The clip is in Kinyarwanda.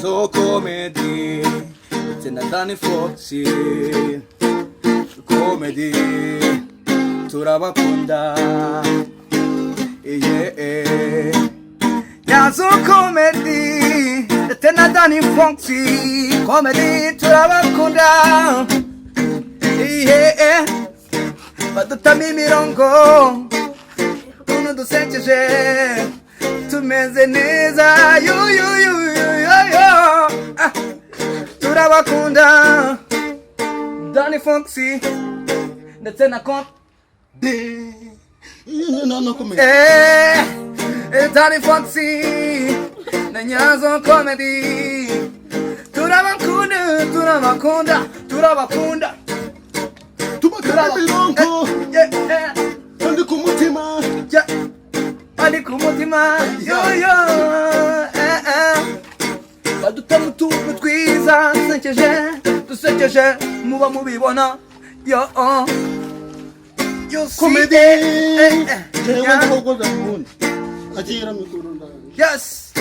nyazo comedy ndetse na Dani4x comedy turabakunda nyazo comedy ndetse na Dani4x comedy turabakunda badutamo imirongo uno dusekeje tumeze neza turabakunda Dani4x ndetse na Dani4x na nyazo comedy turabakunda tubatemo mirongo andi ku mutima andi ku mutima badutamo utuntu twiza dusekeje muba mubibona komedi yewe ndogoza mundi agira mikuru ndani yes